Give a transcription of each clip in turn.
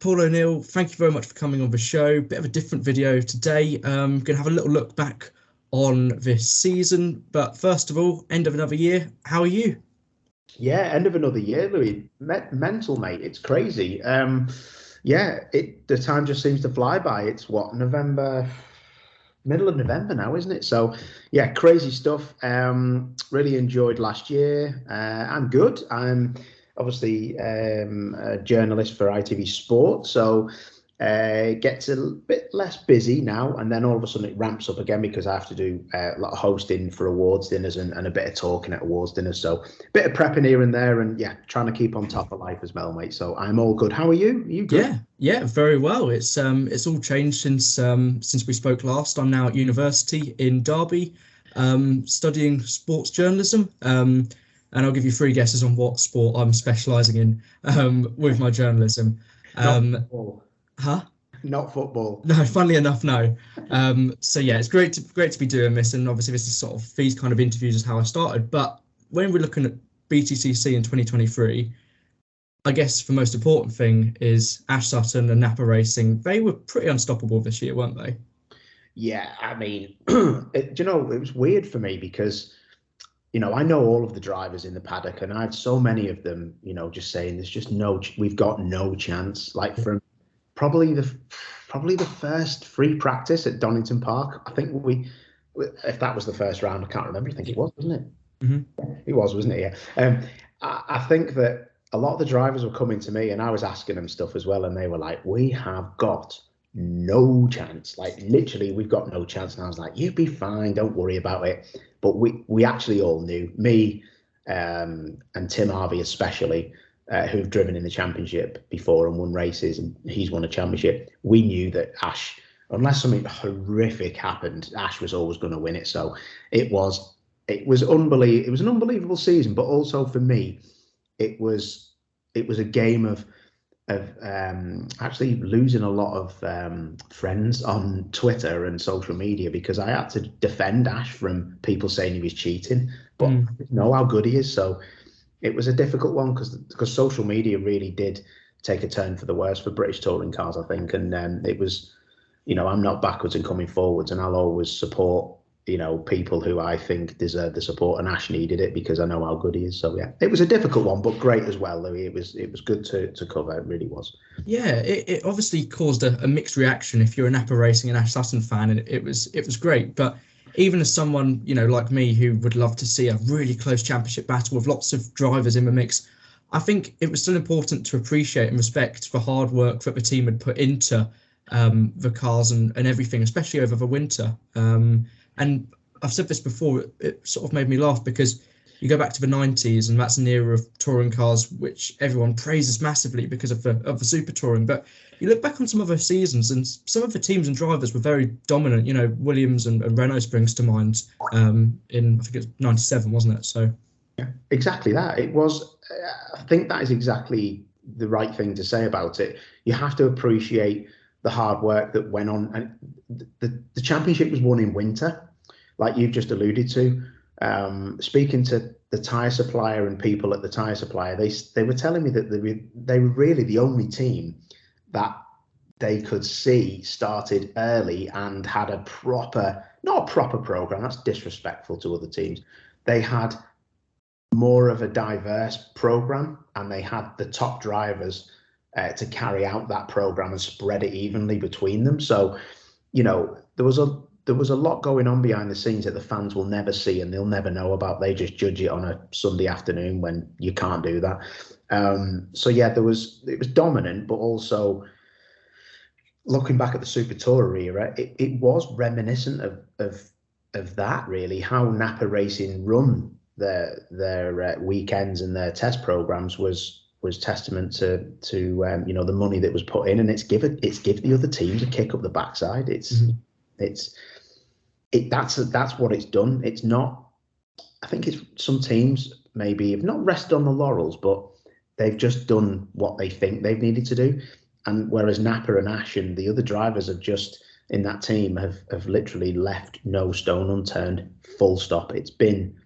Paul O'Neill, thank you very much for coming on the show. Bit of a different video today. Going to have a little look back on this season. But first of all, end of another year. How are you? Yeah, end of another year, Louis. Mental, mate. It's crazy. The time just seems to fly by. It's November, middle of November now, isn't it? So, yeah, crazy stuff. Really enjoyed last year. I'm good. I'm obviously a journalist for ITV Sport, so gets a bit less busy now, and then all of a sudden it ramps up again because I have to do a lot of hosting for awards dinners and a bit of talking at awards dinners. So a bit of prepping here and there, and yeah, trying to keep on top of life as well, mate. So I'm all good. How are you? Are you good? Yeah, very well. It's all changed since we spoke last. I'm now at university in Derby, studying sports journalism. And I'll give you 3 guesses on what sport I'm specialising in with my journalism. Not football. No, funnily enough, no. So yeah, it's great to be doing this, and obviously this is sort of these kind of interviews is how I started. But when we're looking at BTCC in 2023, I guess the most important thing is Ash Sutton and Napa Racing. They were pretty unstoppable this year, weren't they? Yeah, I mean, it was weird for me because, I know all of the drivers in the paddock, and I had so many of them, just saying there's just we've got no chance. Like from probably the first free practice at Donington Park. I think if that was the first round, I can't remember. I think it was, wasn't it? Mm-hmm. It was, wasn't it? Yeah. I think that a lot of the drivers were coming to me, and I was asking them stuff as well, and they were like, "We have got no chance. Like literally, we've got no chance." And I was like, "You'll be fine. Don't worry about it." But we actually all knew, me and Tim Harvey especially, who've driven in the championship before and won races, and he's won a championship. We knew that Ash, unless something horrific happened, Ash was always going to win it. So it was unbelievable. It was an unbelievable season, but also for me, it was a game of actually losing a lot of friends on Twitter and social media because I had to defend Ash from people saying he was cheating, but I know how good he is. So it was a difficult one because social media really did take a turn for the worse for British touring cars, I think. And it was, I'm not backwards and coming forwards, and I'll always support, people who I think deserve the support. And Ash needed it because I know how good he is. So yeah, it was a difficult one, but great as well, Louis. It was good to cover. It really was. Yeah, it obviously caused a mixed reaction if you're a Napa Racing and Ash Sutton fan, and it was great. But even as someone, like me, who would love to see a really close championship battle with lots of drivers in the mix, I think it was still important to appreciate and respect the hard work that the team had put into the cars and everything, especially over the winter. And I've said this before, it sort of made me laugh because you go back to the 90s and that's an era of touring cars which everyone praises massively because of the super touring. But you look back on some of those seasons and some of the teams and drivers were very dominant. Williams and Renault springs to mind in, I think it was 97, wasn't it? So yeah, exactly that. It was, I think that is exactly the right thing to say about it. You have to appreciate the hard work that went on, and the championship was won in winter, like you've just alluded to. Speaking to the tyre supplier and people at the tyre supplier, they were telling me that they were really the only team that they could see started early and had not a proper program. That's disrespectful to other teams. They had more of a diverse program, and they had the top drivers to carry out that program and spread it evenly between them. So, there was a lot going on behind the scenes that the fans will never see and they'll never know about. They just judge it on a Sunday afternoon when you can't do that. So yeah, it was dominant, but also looking back at the Super Tourer era, it was reminiscent of that really, how Napa Racing run their weekends and their test programs was testament to the money that was put in, and it's give the other teams a kick up the backside. That's what it's done. It's not, I think it's some teams maybe have not rested on the laurels, but they've just done what they think they've needed to do. And whereas Napa and Ash and the other drivers have just in that team have literally left no stone unturned, full stop. It's been,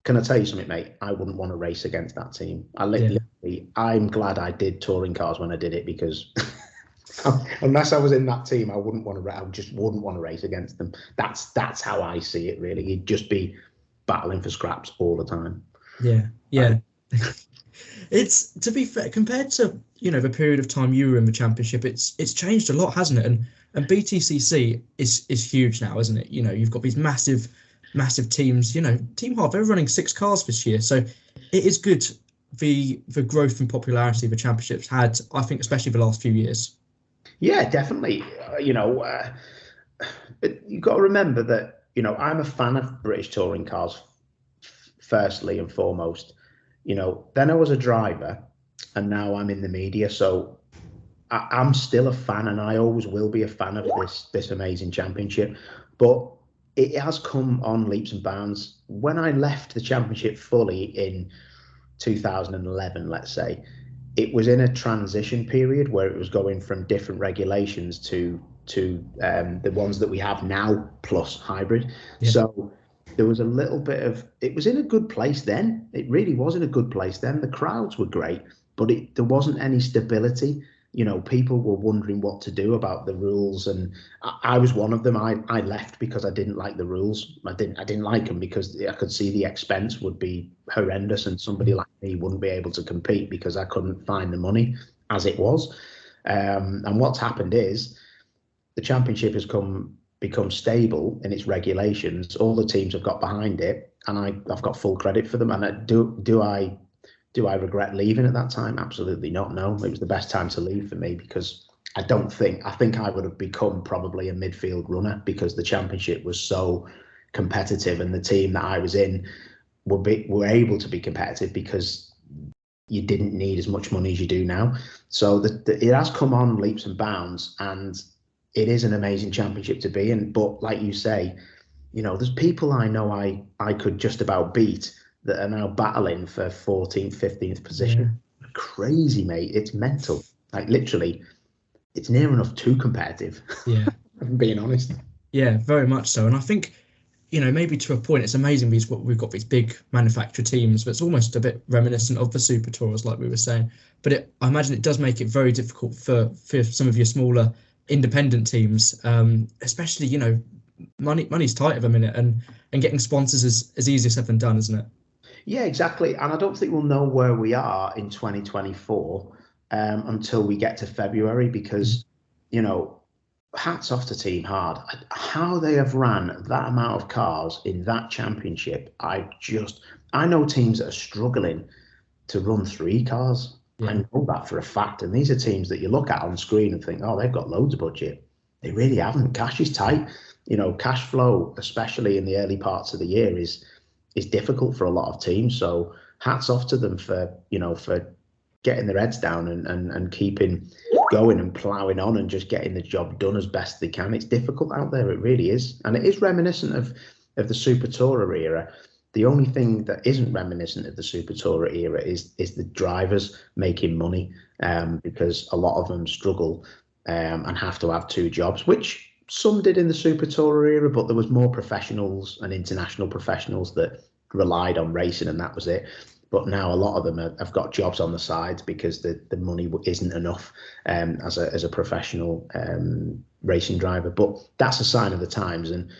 can I tell you something, mate? I wouldn't want to race against that team. I'm glad I did touring cars when I did it, because Unless I was in that team, I wouldn't want to. I just wouldn't want to race against them. That's how I see it. Really, you'd just be battling for scraps all the time. Yeah, yeah. It's, to be fair, compared to the period of time you were in the championship, it's changed a lot, hasn't it? And BTCC is huge now, isn't it? You've got these massive teams. Team Hard, they're running 6 cars this year, so it is good. The growth and popularity the championship's had, I think, especially the last few years. Yeah, definitely. You've got to remember that I'm a fan of British touring cars, firstly and foremost. Then I was a driver, and now I'm in the media. So I'm still a fan, and I always will be a fan of this amazing championship. But it has come on leaps and bounds. When I left the championship fully in 2011, let's say, it was in a transition period where it was going from different regulations to the ones that we have now plus hybrid. Yeah. So there was a little bit of, it was in a good place then. It really was in a good place then. The crowds were great, but there wasn't any stability. People were wondering what to do about the rules, and I was one of them. I left because I didn't like the rules. I didn't like them because I could see the expense would be horrendous, and somebody like me wouldn't be able to compete because I couldn't find the money as it was. And what's happened is the championship has become stable in its regulations. All the teams have got behind it, and I've got full credit for them. And do I regret leaving at that time? Absolutely not. No, it was the best time to leave for me because I think I would have become probably a midfield runner because the championship was so competitive, and the team that I was in were able to be competitive because you didn't need as much money as you do now. So it has come on leaps and bounds, and it is an amazing championship to be in. But like you say, there's people I know I could just about beat that are now battling for 14th, 15th position. Yeah. Crazy, mate. It's mental. Like, literally, it's near enough too competitive. Yeah. I'm being honest. Yeah, very much so. And I think, maybe to a point, it's amazing we've got these big manufacturer teams, but it's almost a bit reminiscent of the Super Tours, like we were saying. But I imagine it does make it very difficult for some of your smaller independent teams, especially, money's tight at the minute, and getting sponsors is easier said than done, isn't it? Yeah, exactly. And I don't think we'll know where we are in 2024 until we get to February because, hats off to Team Hard. How they have ran that amount of cars in that championship, I know teams that are struggling to run 3 cars. Yeah. I know that for a fact. And these are teams that you look at on screen and think, oh, they've got loads of budget. They really haven't. Cash is tight. Cash flow, especially in the early parts of the year, is difficult for a lot of teams. So hats off to them for getting their heads down and keeping going and ploughing on and just getting the job done as best they can. It's difficult out there. It really is. And it is reminiscent of the Super Tourer era. The only thing that isn't reminiscent of the Super Tourer era is the drivers making money, because a lot of them struggle and have to have 2 jobs, which some did in the Super Tourer era, but there was more professionals and international professionals that relied on racing, and that was it. But now a lot of them have got jobs on the side because the money isn't enough as a professional racing driver. But that's a sign of the times. And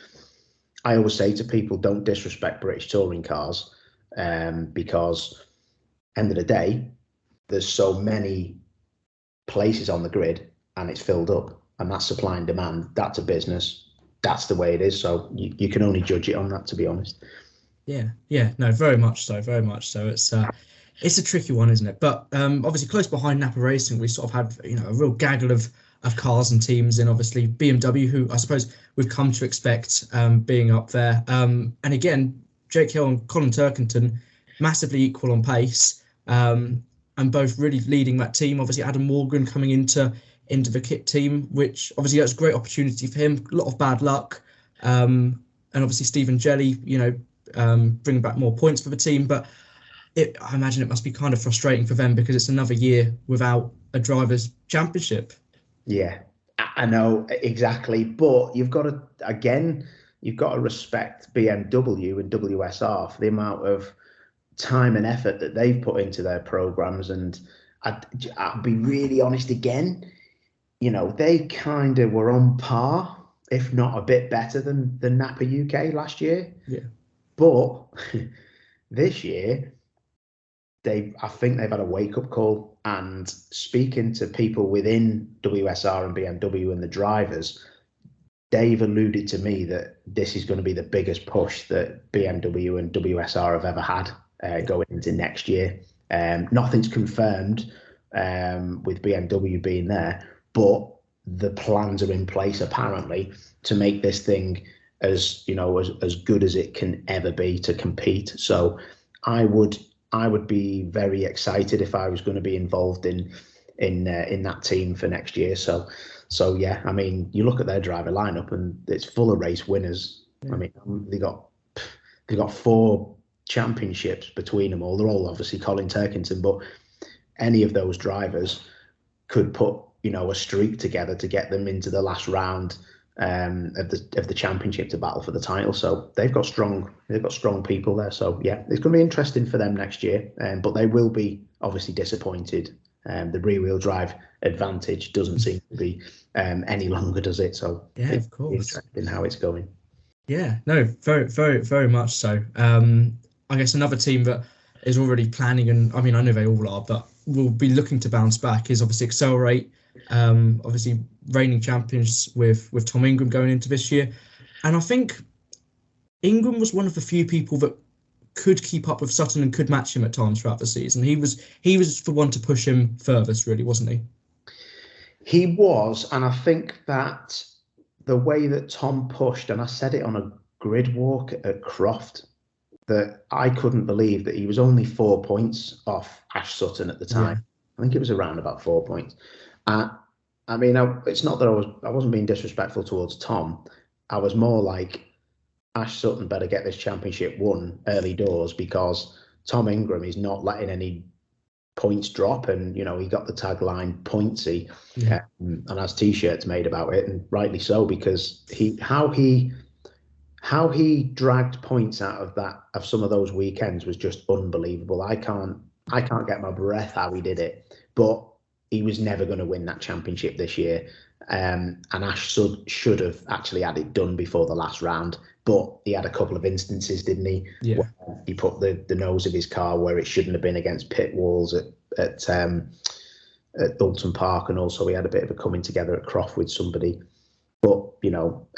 I always say to people, don't disrespect British touring cars because end of the day, there's so many places on the grid and it's filled up. And that's supply and demand. That's a business. That's the way it is. So you can only judge it on that, to be honest. Yeah, no, very much so. It's a tricky one, isn't it? But obviously, close behind Napa Racing, we sort of have a real gaggle of cars and teams, and obviously BMW, who I suppose we've come to expect being up there. And again, Jake Hill and Colin Turkington, massively equal on pace, and both really leading that team. Obviously, Adam Morgan coming into the kit team, which obviously that's a great opportunity for him. A lot of bad luck, and obviously Stephen Jelly, bring back more points for the team. But I imagine it must be kind of frustrating for them because it's another year without a drivers' championship. Yeah, I know exactly. But you've got to respect BMW and WSR for the amount of time and effort that they've put into their programs. And I'll be really honest again. they kind of were on par, if not a bit better than Napa UK last year. Yeah. But this year, I think they've had a wake-up call, and speaking to people within WSR and BMW and the drivers, Dave alluded to me that this is going to be the biggest push that BMW and WSR have ever had going into next year. Nothing's confirmed with BMW being there, but the plans are in place apparently to make this thing as good as it can ever be to compete. So I would be very excited if I was going to be involved in that team for next year. So yeah, I mean, you look at their driver lineup and it's full of race winners. Yeah. I mean, they got 4 championships between them all. They're all obviously Colin Turkington, but any of those drivers could put a streak together to get them into the last round of the championship to battle for the title. So they've got strong people there. So yeah, it's going to be interesting for them next year. But they will be obviously disappointed. The rear-wheel drive advantage doesn't seem to be any longer, does it? So yeah, of course, interesting how it's going. Yeah, no, very, very, very much so. I guess another team that is already planning, and I mean, I know they all are, but will be looking to bounce back is obviously Accelerate. Obviously reigning champions with Tom Ingram going into this year, and I think Ingram was one of the few people that could keep up with Sutton and could match him at times throughout the season. He was the one to push him furthest, really, wasn't he? He was, and I think that the way that Tom pushed, and I said it on a grid walk at Croft, that I couldn't believe that he was only 4 points off Ash Sutton at the time. Yeah. I think it was around about 4 points. I mean, it's not that I wasn't being disrespectful towards Tom. I was more like, Ash Sutton better get this championship won early doors, because Tom Ingram is not letting any points drop, and he got the tagline Pointsy, and has t-shirts made about it, and rightly so, because how he dragged points out of some of those weekends was just unbelievable. I can't get my breath how he did it, but he was never going to win that championship this year. And Ash should have actually had it done before the last round, but he had a couple of instances, didn't he? Yeah. Where he put the nose of his car where it shouldn't have been against pit walls at Dalton Park, and also he had a bit of a coming together at Croft with somebody. But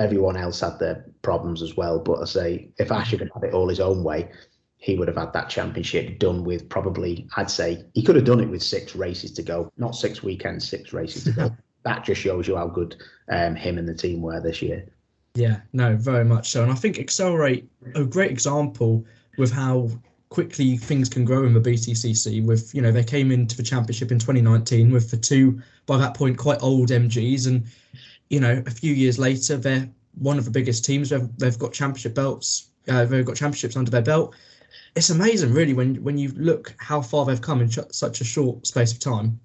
everyone else had their problems as well. But I say, if Ash had had it all his own way, he would have had that championship done with probably, I'd say, he could have done it with 6 races to go, not 6 weekends, 6 races to go. That just shows you how good him and the team were this year. Yeah, no, very much so. And I think Accelerate, a great example with how quickly things can grow in the BTCC. With, they came into the championship in 2019 with the 2, by that point, quite old MGs. And, a few years later, they're one of the biggest teams. They've got championship belts. They've got championships under their belt. It's amazing, really, when you look how far they've come in such a short space of time.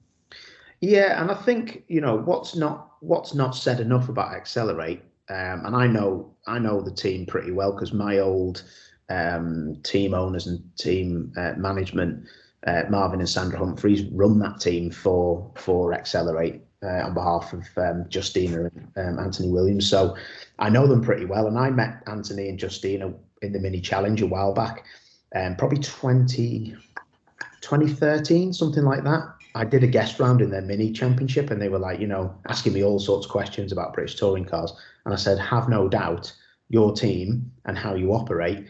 Yeah, and I think what's not said enough about Accelerate, and I know the team pretty well, because my old team owners and team management, Marvin and Sandra Humphreys, run that team for Accelerate on behalf of Justina and Anthony Williams. So I know them pretty well, and I met Anthony and Justina in the mini challenge a while back, probably 2013, something like that. I did a guest round in their mini championship, and they were like, asking me all sorts of questions about British touring cars. And I said, have no doubt your team and how you operate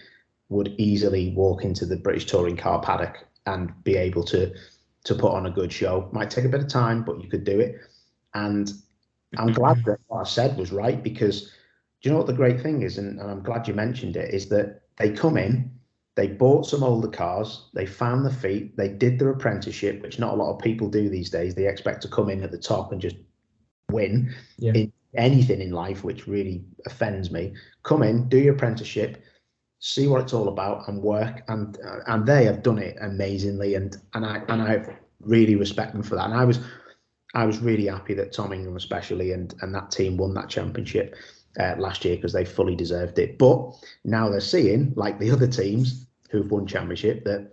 would easily walk into the British touring car paddock and be able to put on a good show. Might take a bit of time, but you could do it. And I'm glad that what I said was right, because do you know what the great thing is? And I'm glad you mentioned it, is that they come in, they bought some older cars, they found the feet, they did their apprenticeship, which not a lot of people do these days. They expect to come in at the top and just win in anything in life, which really offends me. Come in, do your apprenticeship, see what it's all about, and work. And they have done it amazingly, and I really respect them for that. And I was really happy that Tom Ingram especially and that team won that championship last year, because they fully deserved it. But now they're seeing, like the other teams who've won championship, that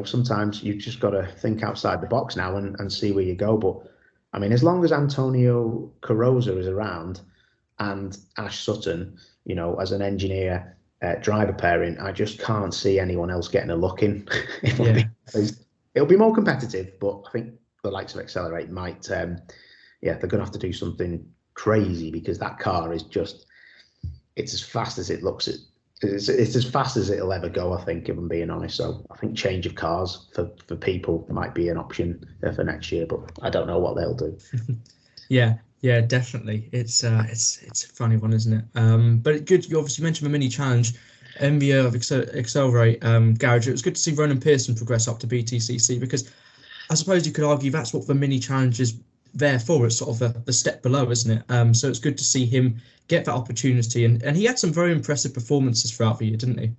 sometimes you've just got to think outside the box now and see where you go. But I mean, as long as Antonio Carroza is around and Ash Sutton, as an engineer driver pairing, I just can't see anyone else getting a look in. It'll be more competitive, but I think the likes of Accelerate might, they're going to have to do something crazy, because that car is just, it's as fast as it looks. It's as fast as it'll ever go, I think, if I'm being honest. So I think change of cars for people might be an option for next year, but I don't know what they'll do. Yeah, definitely. It's a funny one, isn't it? But good. You obviously mentioned the mini challenge, MVO of Accelerate Garage. It was good to see Ronan Pearson progress up to BTCC, because I suppose you could argue that's what the mini challenge is there for. It's sort of the step below, isn't it? So it's good to see him get that opportunity, and he had some very impressive performances throughout the year, didn't he?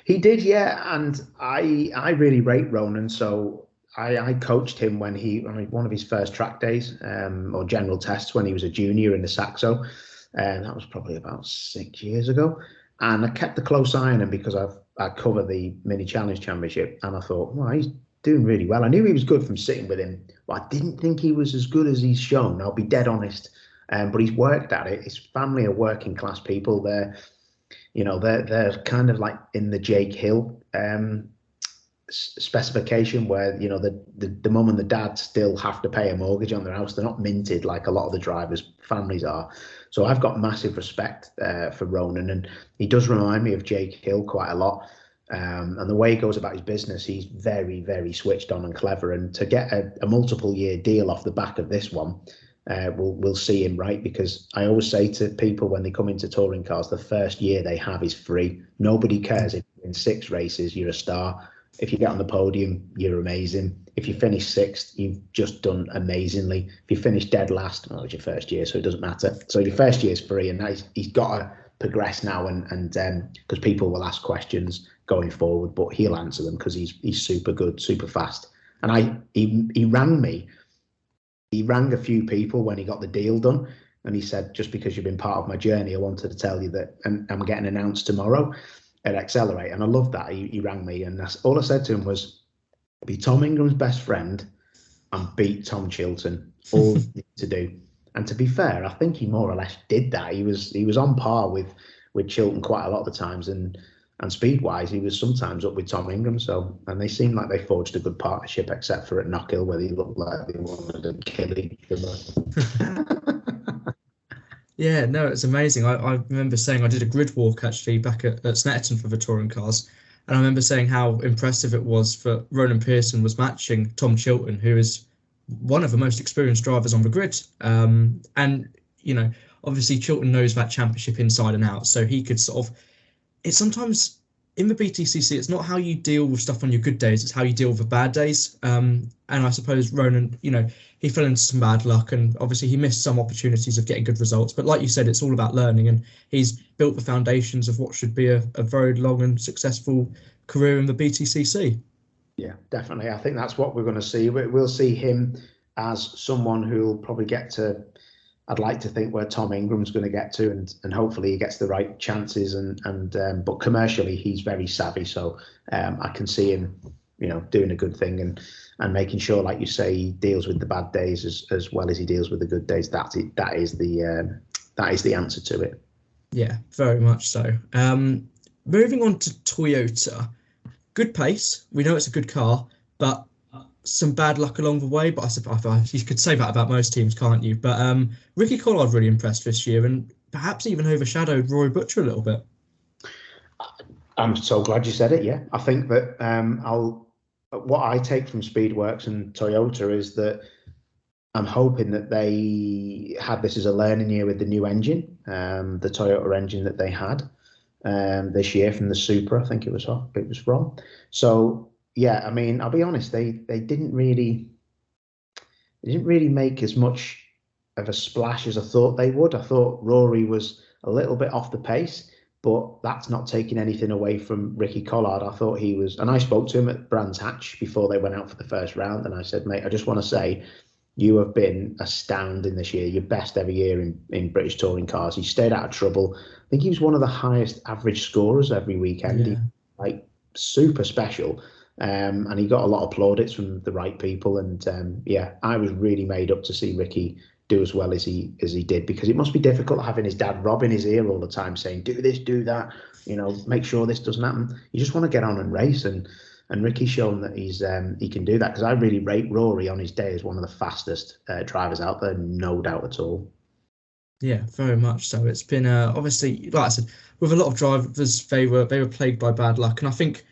He did, yeah. And I really rate Ronan. So I coached him when one of his first track days or general tests when he was a junior in the Saxo, and that was probably about 6 years ago. And I kept a close eye on him because I cover the mini challenge championship, and I thought, well, he's doing really well. I knew he was good from sitting with him, but I didn't think he was as good as he's shown. I'll be dead honest. But he's worked at it. His family are working class people. They're kind of like in the Jake Hill specification, where the mum and the dad still have to pay a mortgage on their house. They're not minted like a lot of the drivers' families are. So I've got massive respect for Ronan, and he does remind me of Jake Hill quite a lot. And the way he goes about his business, he's very, very switched on and clever. And to get a multiple year deal off the back of this one, we'll see him right, because I always say to people when they come into touring cars, the first year they have is free. Nobody cares if in 6 races you're a star. If you get on the podium, you're amazing. If you finish 6th, you've just done amazingly. If you finish dead last, well, it's your first year, so it doesn't matter. So your first year is free, and he's got to progress now, and because people will ask questions going forward, but he'll answer them because he's super good, super fast. And he rang me. He rang a few people when he got the deal done, and he said, just because you've been part of my journey, I wanted to tell you that I'm getting announced tomorrow at Accelerate. And I love that. He rang me, and that's all I said to him was, be Tom Ingram's best friend and beat Tom Chilton. All you need to do. And to be fair, I think he more or less did that. He was on par with Chilton quite a lot of the times, and speed-wise, he was sometimes up with Tom Ingram. So, and they seemed like they forged a good partnership, except for at Knockhill, where they looked like they wanted to kill each other. Yeah, no, it's amazing. I remember saying I did a grid walk actually back at Snetterton for the touring cars, and I remember saying how impressive it was for Ronan Pearson was matching Tom Chilton, who is one of the most experienced drivers on the grid. And obviously Chilton knows that championship inside and out, so he could sort of. It's sometimes in the BTCC, it's not how you deal with stuff on your good days, it's how you deal with the bad days. And I suppose Ronan, he fell into some bad luck, and obviously he missed some opportunities of getting good results. But like you said, it's all about learning, and he's built the foundations of what should be a very long and successful career in the BTCC. Yeah, definitely. I think that's what we're going to see. We'll see him as someone who'll probably get to, I'd like to think, where Tom Ingram's going to get to, and hopefully he gets the right chances, but commercially he's very savvy, so I can see him doing a good thing and making sure, like you say, he deals with the bad days as well as he deals with the good days. That is the answer to it. Yeah, very much so. Moving on to Toyota, good pace. We know it's a good car, but some bad luck along the way. But I suppose you could say that about most teams, can't you? But Ricky Collard really impressed this year, and perhaps even overshadowed Rory Butcher a little bit. I'm so glad you said it. Yeah, I think that what I take from Speedworks and Toyota is that I'm hoping that they had this as a learning year with the new engine, the Toyota engine that they had this year from the Supra, I think it was from. So yeah, I mean, I'll be honest, they didn't really make as much of a splash as I thought they would. I thought Rory was a little bit off the pace, but that's not taking anything away from Ricky Collard. I thought he was, and I spoke to him at Brands Hatch before they went out for the first round, and I said, mate, I just want to say you have been astounding this year, your best ever year in British touring cars. He stayed out of trouble. I think he was one of the highest average scorers every weekend. Yeah. Like super special. And he got a lot of plaudits from the right people. And yeah, I was really made up to see Ricky do as well as he did, because it must be difficult having his dad robbing his ear all the time saying, do this, do that, make sure this doesn't happen. You just want to get on and race, and Ricky's shown that he can do that, because I really rate Rory on his day as one of the fastest drivers out there, no doubt at all. Yeah, very much so. It's been obviously, like I said, with a lot of drivers, they were plagued by bad luck, and I think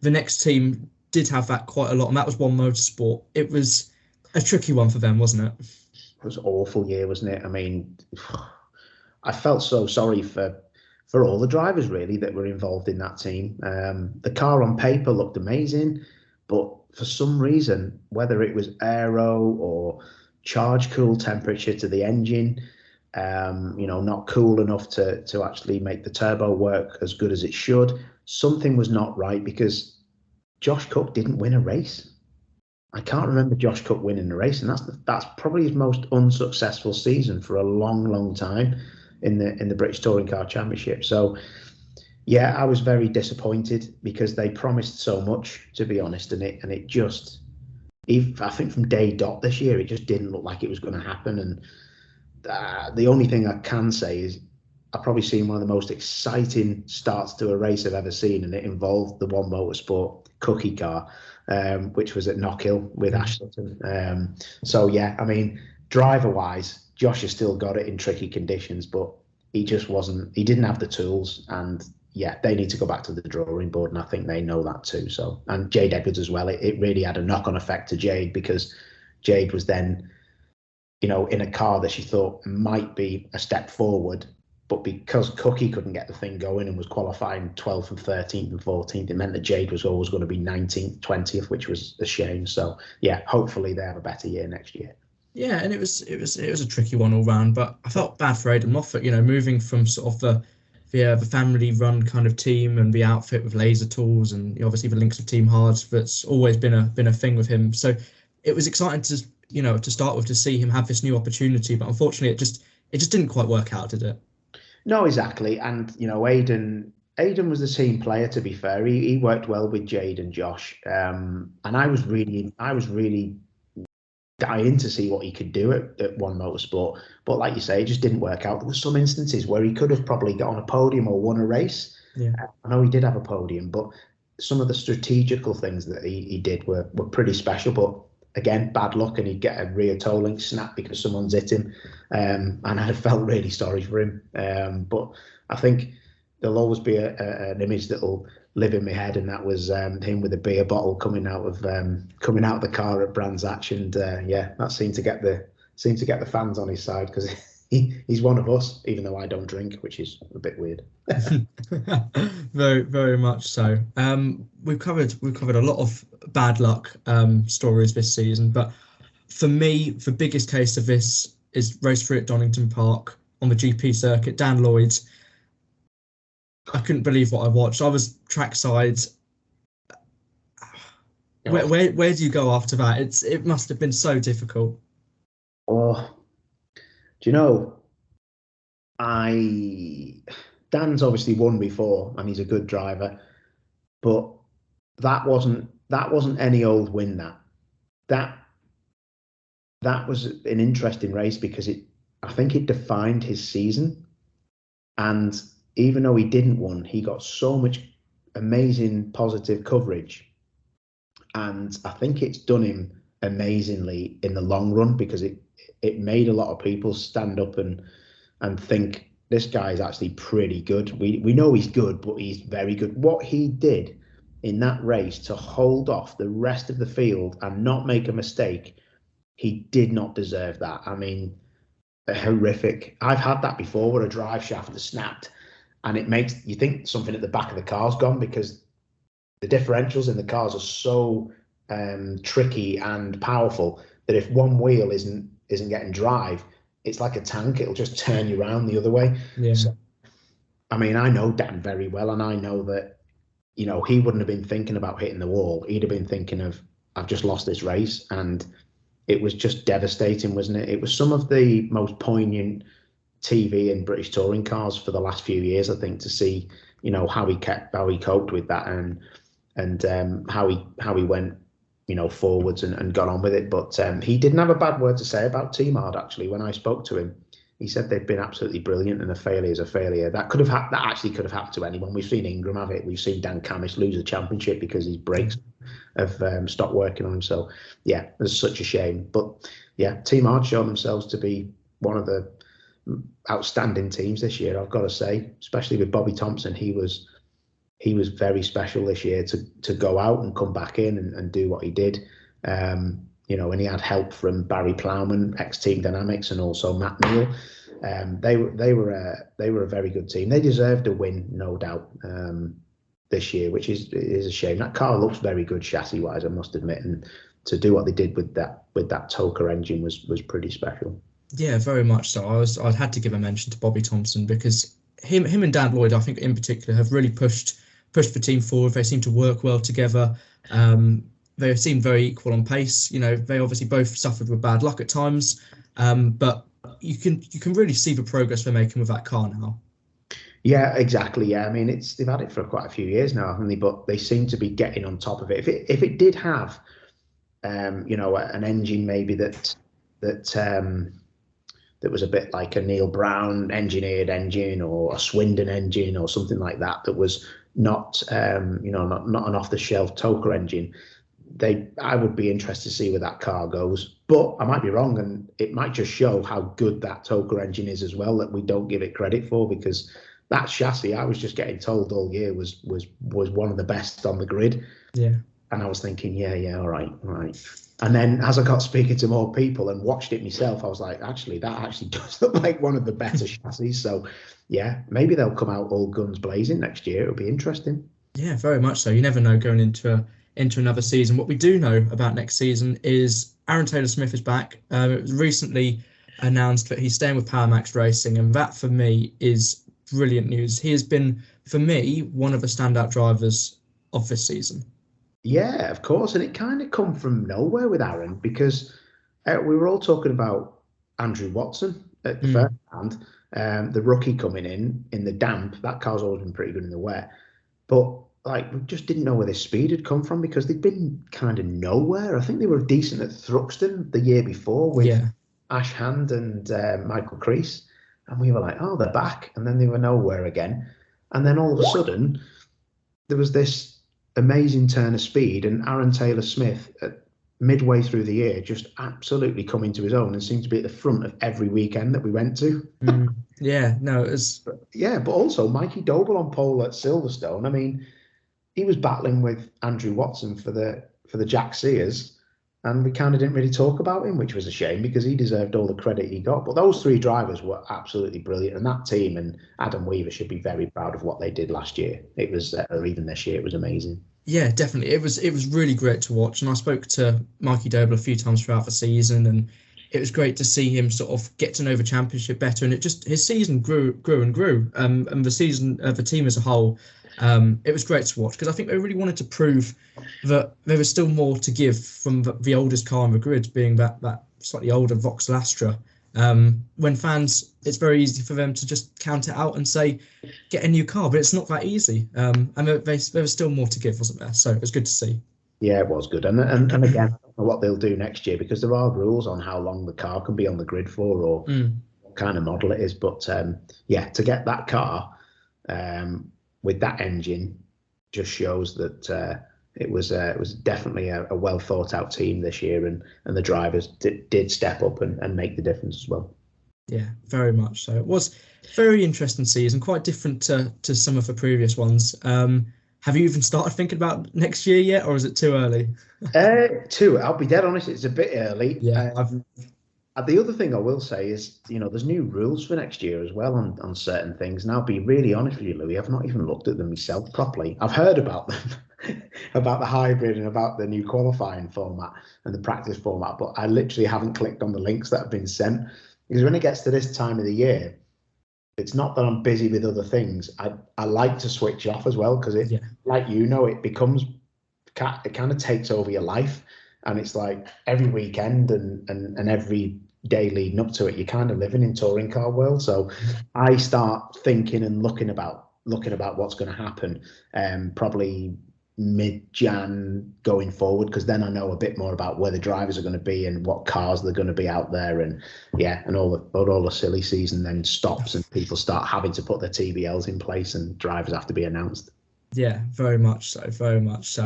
the next team did have that quite a lot, and that was One Motorsport. It was a tricky one for them, wasn't it? It was an awful year, wasn't it? I mean, I felt so sorry for all the drivers, really, that were involved in that team. The car on paper looked amazing, but for some reason, whether it was aero or charge cool temperature to the engine, not cool enough to actually make the turbo work as good as it should, something was not right, because Josh Cook didn't win a race. I can't remember Josh Cook winning a race, and that's probably his most unsuccessful season for a long, long time in the British Touring Car Championship. So, yeah, I was very disappointed, because they promised so much, to be honest, and it just, I think from day dot this year, it just didn't look like it was going to happen. And the only thing I can say is I've probably seen one of the most exciting starts to a race I've ever seen, and it involved the One Motorsport cookie car, which was at Knockhill with Ashton. So yeah, I mean, driver-wise, Josh has still got it in tricky conditions, but he didn't have the tools, and yeah, they need to go back to the drawing board, and I think they know that too. So, and Jade Edwards as well, it really had a knock-on effect to Jade, because Jade was then, in a car that she thought might be a step forward, but because Cookie couldn't get the thing going and was qualifying 12th and 13th and 14th, it meant that Jade was always going to be 19th, 20th, which was a shame. So yeah, hopefully they have a better year next year. Yeah, and it was a tricky one all round, but I felt bad for Aden Moffat, moving from sort of the family-run kind of team and the outfit with laser tools, and obviously the links of Team Hard, that's always been a thing with him. So it was exciting to start with, to see him have this new opportunity, but unfortunately it just didn't quite work out, did it? No, exactly. And Aden was the team player, to be fair. He worked well with Jade and Josh, and I was really dying to see what he could do at One Motorsport. But like you say, it just didn't work out. There were some instances where he could have probably got on a podium or won a race. Yeah. I know he did have a podium, but some of the strategical things that he did were pretty special. But again, bad luck, and he'd get a rear toe link snap because someone's hit him. And I felt really sorry for him. But I think there'll always be an image that'll live in my head, and that was him with a beer bottle coming out of the car at Brands Hatch, and yeah, that seemed to get the fans on his side, because he's one of us, even though I don't drink, which is a bit weird. Very, very much so. We've covered a lot of bad luck stories this season, but for me, the biggest case of this is race 3 at Donington Park on the GP circuit. Dan Lloyd, I couldn't believe what I watched. I was trackside. Where do you go after that? It must have been so difficult. Oh, do you know? Dan's obviously won before, and he's a good driver, but that wasn't any old win. That was an interesting race, because I think it defined his season, and even though he didn't win, he got so much amazing positive coverage, and I think it's done him amazingly in the long run, because it made a lot of people stand up and think this guy is actually pretty good. We know he's good, but he's very good. What he did in that race to hold off the rest of the field and not make a mistake, he did not deserve that. I mean, horrific. I've had that before, where a drive shaft has snapped, and it makes you think something at the back of the car's gone, because the differentials in the cars are so tricky and powerful that if one wheel isn't getting drive, it's like a tank. It'll just turn you around the other way. Yeah. So, I mean, I know Dan very well, and I know that, he wouldn't have been thinking about hitting the wall. He'd have been thinking of, I've just lost this race. And it was just devastating, wasn't it? It was some of the most poignant TV in British touring cars for the last few years, I think, to see, how he coped with that. And and how he went, forwards and got on with it. But he didn't have a bad word to say about Team Hard, actually. When I spoke to him, he said they've been absolutely brilliant, and a failure is a failure. That actually could have happened to anyone. We've seen Ingram have it. We've seen Dan Camis lose the championship because his brakes have stopped working on him. So yeah, it's such a shame. But yeah, Team Hard showed themselves to be one of the outstanding teams this year, I've got to say, especially with Bobby Thompson. He was very special this year to go out and come back in and do what he did. And he had help from Barry Plowman, ex-Team Dynamics, and also Matt Neal. They were a very good team. They deserved a win, no doubt, this year, which is a shame. That car looks very good chassis-wise, I must admit, and to do what they did with that Toka engine was pretty special. Yeah, very much so. I had to give a mention to Bobby Thompson because him and Dan Lloyd, I think in particular, have really pushed the team forward. They seem to work well together. They seem very equal on pace. They obviously both suffered with bad luck at times, but you can really see the progress they're making with that car now. Yeah, exactly. Yeah, I mean, they've had it for quite a few years now, haven't they? But they seem to be getting on top of it. If it did have, an engine maybe that was a bit like a Neil Brown engineered engine or a Swindon engine or something like that was not not an off-the-shelf Toka engine, I would be interested to see where that car goes. But I might be wrong, and it might just show how good that Toka engine is as well, that we don't give it credit for, because that chassis, I was just getting told all year, was one of the best on the grid. Yeah. And I was thinking, yeah, all right. And then as I got speaking to more people and watched it myself, I was like, actually, that actually does look like one of the better chassis. So, yeah, maybe they'll come out all guns blazing next year. It'll be interesting. Yeah, very much so. You never know going into another season. What we do know about next season is Aaron Taylor-Smith is back. It was recently announced that he's staying with Power Max Racing, and that for me is brilliant news. He has been, for me, one of the standout drivers of this season. Yeah, of course. And it kind of come from nowhere with Aaron, because we were all talking about Andrew Watson at the first hand, the rookie coming in the damp. That car's always been pretty good in the wet. But we just didn't know where this speed had come from, because they'd been kind of nowhere. I think they were decent at Thruxton the year before with Ash Hand and Michael Crease. And we were like, oh, they're back. And then they were nowhere again. And then all of a sudden, there was this amazing turn of speed, and Aaron Taylor-Smith midway through the year just absolutely come into his own and seemed to be at the front of every weekend that we went to. Yeah, no, it was... Yeah, but also Mikey Doble on pole at Silverstone. I mean, he was battling with Andrew Watson for the Jack Sears, and we kind of didn't really talk about him, which was a shame, because he deserved all the credit he got. But those three drivers were absolutely brilliant, and that team and Adam Weaver should be very proud of what they did last year. It was, or even this year, it was amazing. Yeah, definitely. It was really great to watch, and I spoke to Mikey Doble a few times throughout the season, and it was great to see him sort of get to know the championship better, and his season grew and grew, and the season, the team as a whole. It was great to watch, because I think they really wanted to prove that there was still more to give from the oldest car on the grid, being that slightly older Vauxhall Astra. When fans, it's very easy for them to just count it out and say, get a new car, but it's not that easy. And there was still more to give, wasn't there? So it was good to see. Yeah, it was good. And again, I don't know what they'll do next year, because there are rules on how long the car can be on the grid for, or what kind of model it is. But to get that car with that engine just shows that it was definitely a well thought out team this year, and the drivers did step up and make the difference as well. Yeah, very much so. It was a very interesting season, quite different to some of the previous ones. Have you even started thinking about next year yet, or is it too early? I'll be dead honest, it's a bit early. Yeah. The other thing I will say is, there's new rules for next year as well on certain things. And I'll be really honest with you, Louis, I've not even looked at them myself properly. I've heard about them, about the hybrid and about the new qualifying format and the practice format, but I literally haven't clicked on the links that have been sent. Because when it gets to this time of the year, it's not that I'm busy with other things. I like to switch off as well, because it becomes, it kind of takes over your life. And it's like every weekend and every day leading up to it, you're kind of living in touring car world. So I start thinking and looking about what's going to happen, probably mid-Jan going forward, because then I know a bit more about where the drivers are going to be and what cars they're going to be out there, and all the silly season then stops and people start having to put their TBLs in place and drivers have to be announced. Yeah, very much so,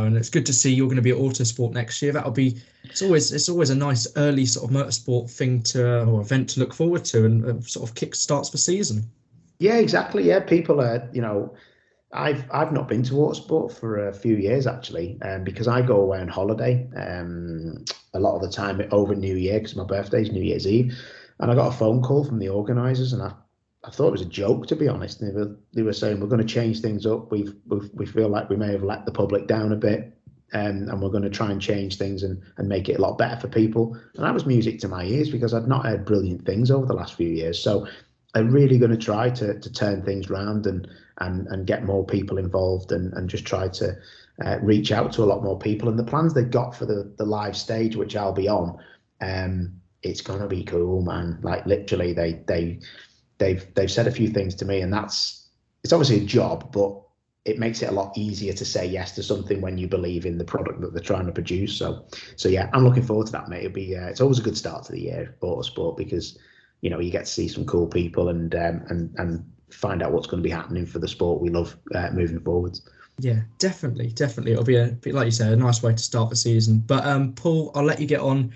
and it's good to see you're going to be at Autosport next year. It's always a nice early sort of motorsport thing or event to look forward to, and sort of kick starts the season. Yeah, exactly. Yeah, people are, I've not been to Autosport for a few years actually, because I go away on holiday a lot of the time over New Year, because my birthday's New Year's Eve, and I got a phone call from the organisers, and I thought it was a joke, to be honest. They were saying, we're going to change things up. We feel like we may have let the public down a bit, and we're going to try and change things and make it a lot better for people. And that was music to my ears, because I'd not heard brilliant things over the last few years. So I'm really going to try to turn things around and get more people involved and just try to reach out to a lot more people. And the plans they've got for the live stage, which I'll be on, it's going to be cool, man. Like literally, they've said a few things to me, and it's obviously a job, but it makes it a lot easier to say yes to something when you believe in the product that they're trying to produce. So yeah, I'm looking forward to that, mate. It's always a good start to the year, Autosport, because you get to see some cool people and find out what's going to be happening for the sport we love moving forwards. Yeah, definitely. It'll be like you said, a nice way to start the season. But Paul, I'll let you get on.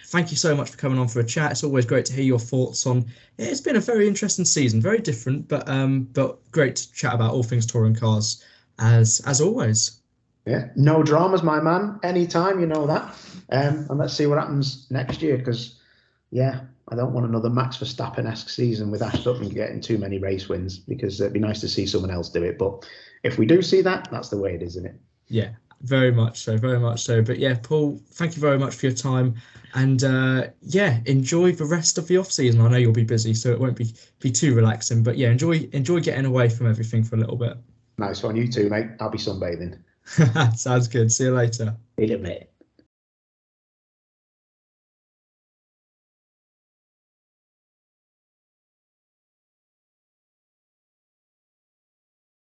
Thank you so much for coming on for a chat. It's always great to hear your thoughts on. It's been a very interesting season, very different, but great to chat about all things touring cars as always. Yeah, no dramas, my man. Anytime, you know that. And let's see what happens next year, because I don't want another Max Verstappen-esque season with Ash Sutton getting too many race wins, because it'd be nice to see someone else do it. But if we do see that, that's the way it is, isn't it? Yeah, very much so. But yeah, Paul, thank you very much for your time. And enjoy the rest of the off season. I know you'll be busy, so it won't be too relaxing. But yeah, enjoy getting away from everything for a little bit. Nice one, you too, mate. I'll be sunbathing. Sounds good. See you later. See you, mate.